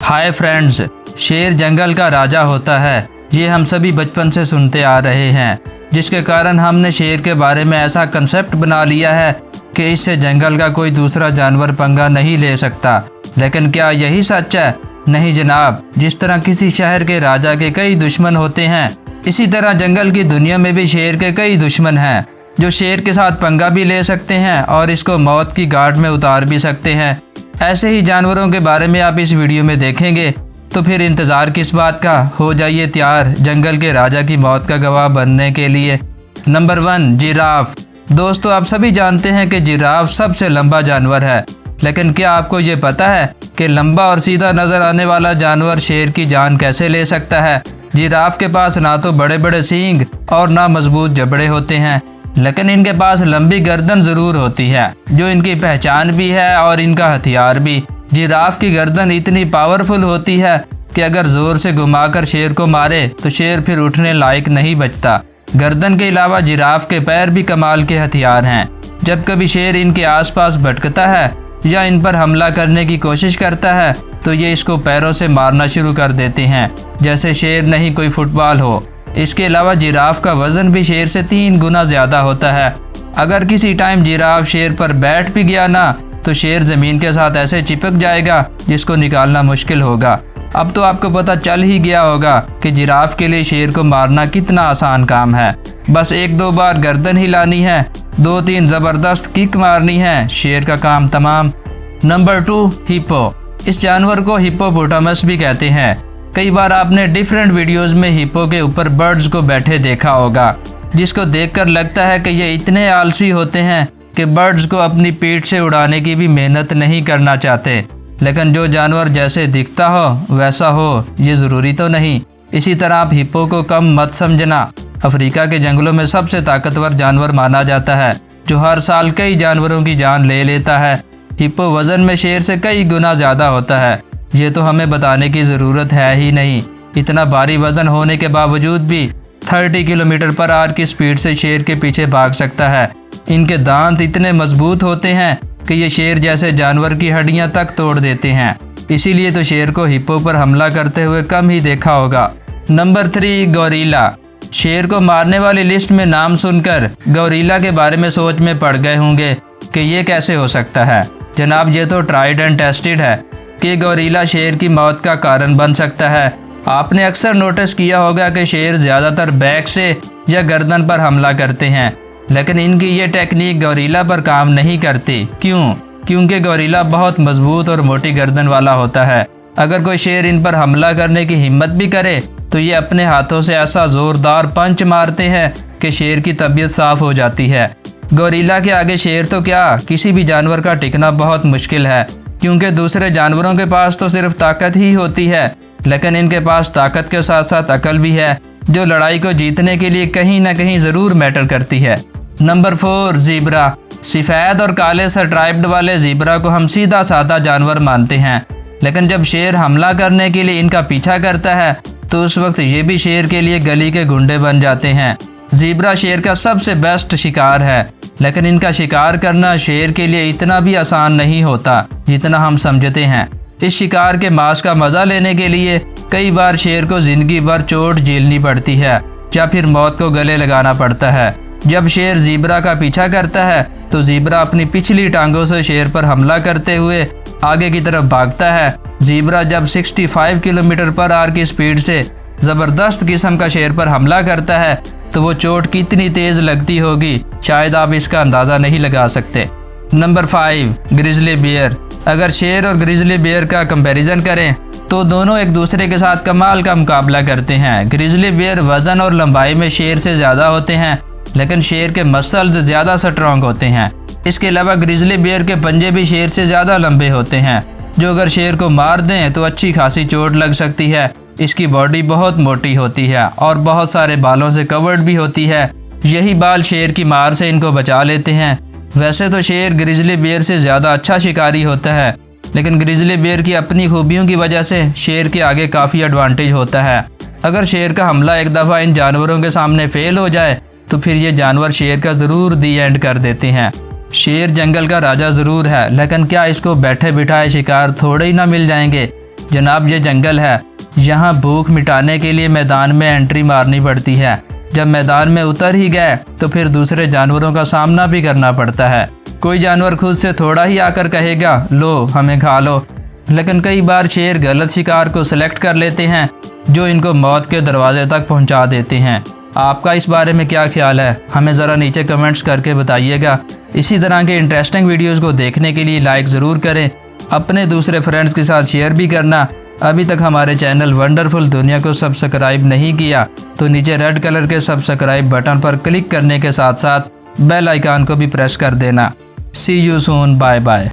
Hi friends, शेर जंगल का राजा होता है, ये हम सभी बचपन से सुनते आ रहे हैं, जिसके कारण हमने शेर के बारे में ऐसा कंसेप्ट बना लिया है कि इससे जंगल का कोई दूसरा जानवर पंगा नहीं ले सकता। लेकिन क्या यही सच है? नहीं जनाब। जिस तरह किसी शहर के राजा के कई दुश्मन होते हैं, इसी तरह जंगल की दुनिया में भी शेर के कई दुश्मन हैं, जो शेर के साथ पंगा भी ले सकते हैं और इसको मौत की घाट में उतार भी सकते हैं। ऐसे ही जानवरों के बारे में आप इस वीडियो में देखेंगे, तो फिर इंतज़ार किस बात का, हो जाइए तैयार जंगल के राजा की मौत का गवाह बनने के लिए। Number 1, giraffe. दोस्तों, आप सभी जानते हैं कि जिराफ सबसे लंबा जानवर है, लेकिन क्या आपको ये पता है कि लंबा और सीधा नज़र आने वाला जानवर शेर की जान कैसे ले सकता है? जिराफ के पास ना तो बड़े बड़े सींग और ना मजबूत जबड़े होते हैं, लेकिन इनके पास लंबी गर्दन ज़रूर होती है, जो इनकी पहचान भी है और इनका हथियार भी। जिराफ की गर्दन इतनी पावरफुल होती है कि अगर ज़ोर से घुमाकर शेर को मारे तो शेर फिर उठने लायक नहीं बचता। गर्दन के अलावा जिराफ के पैर भी कमाल के हथियार हैं। जब कभी शेर इनके आसपास भटकता है या इन पर हमला करने की कोशिश करता है, तो ये इसको पैरों से मारना शुरू कर देते हैं, जैसे शेर नहीं कोई फुटबॉल हो। इसके अलावा जिराफ का वजन भी शेर से 3 गुना ज़्यादा होता है। अगर किसी टाइम जिराफ शेर पर बैठ भी गया ना, तो शेर ज़मीन के साथ ऐसे चिपक जाएगा जिसको निकालना मुश्किल होगा। अब तो आपको पता चल ही गया होगा कि जिराफ के लिए शेर को मारना कितना आसान काम है। बस 1-2 बार गर्दन हिलानी है, 2-3 ज़बरदस्त किक मारनी है, शेर का काम तमाम। Number 2, hippo. इस जानवर को हिप्पोपोटामस भी कहते हैं। कई बार आपने डिफरेंट वीडियोस में हिप्पो के ऊपर बर्ड्स को बैठे देखा होगा, जिसको देखकर लगता है कि ये इतने आलसी होते हैं कि बर्ड्स को अपनी पीठ से उड़ाने की भी मेहनत नहीं करना चाहते। लेकिन जो जानवर जैसे दिखता हो वैसा हो, ये ज़रूरी तो नहीं। इसी तरह आप हिप्पो को कम मत समझना। अफ्रीका के जंगलों में सबसे ताकतवर जानवर माना जाता है, जो हर साल कई जानवरों की जान ले लेता है। हिप्पो वज़न में शेर से कई गुना ज़्यादा होता है, ये तो हमें बताने की ज़रूरत है ही नहीं। इतना भारी वज़न होने के बावजूद भी 30 किलोमीटर/आवर की स्पीड से शेर के पीछे भाग सकता है। इनके दांत इतने मजबूत होते हैं कि ये शेर जैसे जानवर की हड्डियां तक तोड़ देते हैं। इसीलिए तो शेर को हिप्पो पर हमला करते हुए कम ही देखा होगा। Number 3, gorilla. शेर को मारने वाली लिस्ट में नाम सुनकर गोरिल्ला के बारे में सोच में पड़ गए होंगे कि ये कैसे हो सकता है। जनाब, ये तो ट्राइड एंड टेस्टेड है कि गोरिल्ला शेर की मौत का कारण बन सकता है। आपने अक्सर नोटिस किया होगा कि शेर ज़्यादातर बैक से या गर्दन पर हमला करते हैं, लेकिन इनकी ये टेक्निक गोरिल्ला पर काम नहीं करती। क्यों? क्योंकि गोरिल्ला बहुत मजबूत और मोटी गर्दन वाला होता है। अगर कोई शेर इन पर हमला करने की हिम्मत भी करे, तो ये अपने हाथों से ऐसा ज़ोरदार पंच मारते हैं कि शेर की तबीयत साफ़ हो जाती है। गोरिल्ला के आगे शेर तो क्या, किसी भी जानवर का टिकना बहुत मुश्किल है, क्योंकि दूसरे जानवरों के पास तो सिर्फ ताकत ही होती है, लेकिन इनके पास ताकत के साथ साथ अकल भी है, जो लड़ाई को जीतने के लिए कहीं ना कहीं ज़रूर मैटर करती है। Number 4, zebra. सफ़ेद और काले स्ट्राइप्ड वाले ज़ीब्रा को हम सीधा साधा जानवर मानते हैं, लेकिन जब शेर हमला करने के लिए इनका पीछा करता है, तो उस वक्त ये भी शेर के लिए गली के गुंडे बन जाते हैं। ज़ीब्रा शेर का सबसे बेस्ट शिकार है, लेकिन इनका शिकार करना शेर के लिए इतना भी आसान नहीं होता जितना हम समझते हैं। इस शिकार के मांस का मज़ा लेने के लिए कई बार शेर को ज़िंदगी भर चोट झेलनी पड़ती है या फिर मौत को गले लगाना पड़ता है। जब शेर ज़ीब्रा का पीछा करता है, तो ज़ीब्रा अपनी पिछली टांगों से शेर पर हमला करते हुए आगे की तरफ भागता है। ज़ीब्रा जब 65 किलोमीटर/आवर की स्पीड से ज़बरदस्त किस्म का शेर पर हमला करता है, तो वो चोट कितनी तेज़ लगती होगी, शायद आप इसका अंदाज़ा नहीं लगा सकते। Number 5, grizzly bear. अगर शेर और ग्रिजली बियर का कंपैरिजन करें, तो दोनों एक दूसरे के साथ कमाल का मुकाबला करते हैं। ग्रिजली बियर वज़न और लंबाई में शेर से ज़्यादा होते हैं, लेकिन शेर के मसल्स ज़्यादा स्ट्रॉन्ग होते हैं। इसके अलावा ग्रिजली बियर के पंजे भी शेर से ज़्यादा लंबे होते हैं, जो अगर शेर को मार दें तो अच्छी खासी चोट लग सकती है। इसकी बॉडी बहुत मोटी होती है और बहुत सारे बालों से कवर्ड भी होती है। यही बाल शेर की मार से इनको बचा लेते हैं। वैसे तो शेर ग्रिजली बियर से ज़्यादा अच्छा शिकारी होता है, लेकिन ग्रिजली बियर की अपनी खूबियों की वजह से शेर के आगे काफ़ी एडवांटेज होता है। अगर शेर का हमला एक दफ़ा इन जानवरों के सामने फेल हो जाए, तो फिर ये जानवर शेर का ज़रूर दी एंड कर देते हैं। शेर जंगल का राजा ज़रूर है, लेकिन क्या इसको बैठे बिठाए शिकार थोड़े ही ना मिल जाएंगे। जनाब ये जंगल है, यहाँ भूख मिटाने के लिए मैदान में एंट्री मारनी पड़ती है। जब मैदान में उतर ही गए तो फिर दूसरे जानवरों का सामना भी करना पड़ता है। कोई जानवर खुद से थोड़ा ही आकर कहेगा लो हमें खा लो, लेकिन कई बार शेर गलत शिकार को सिलेक्ट कर लेते हैं जो इनको मौत के दरवाजे तक पहुंचा देते हैं। आपका इस बारे में क्या ख्याल है, हमें ज़रा नीचे कमेंट्स करके बताइएगा। इसी तरह के इंटरेस्टिंग वीडियोस को देखने के लिए लाइक ज़रूर करें, अपने दूसरे फ्रेंड्स के साथ शेयर भी करना। अभी तक हमारे चैनल वंडरफुल दुनिया को सब्सक्राइब नहीं किया तो नीचे रेड कलर के सब्सक्राइब बटन पर क्लिक करने के साथ साथ बेल आइकन को भी प्रेस कर देना। सी यू सून, बाय बाय।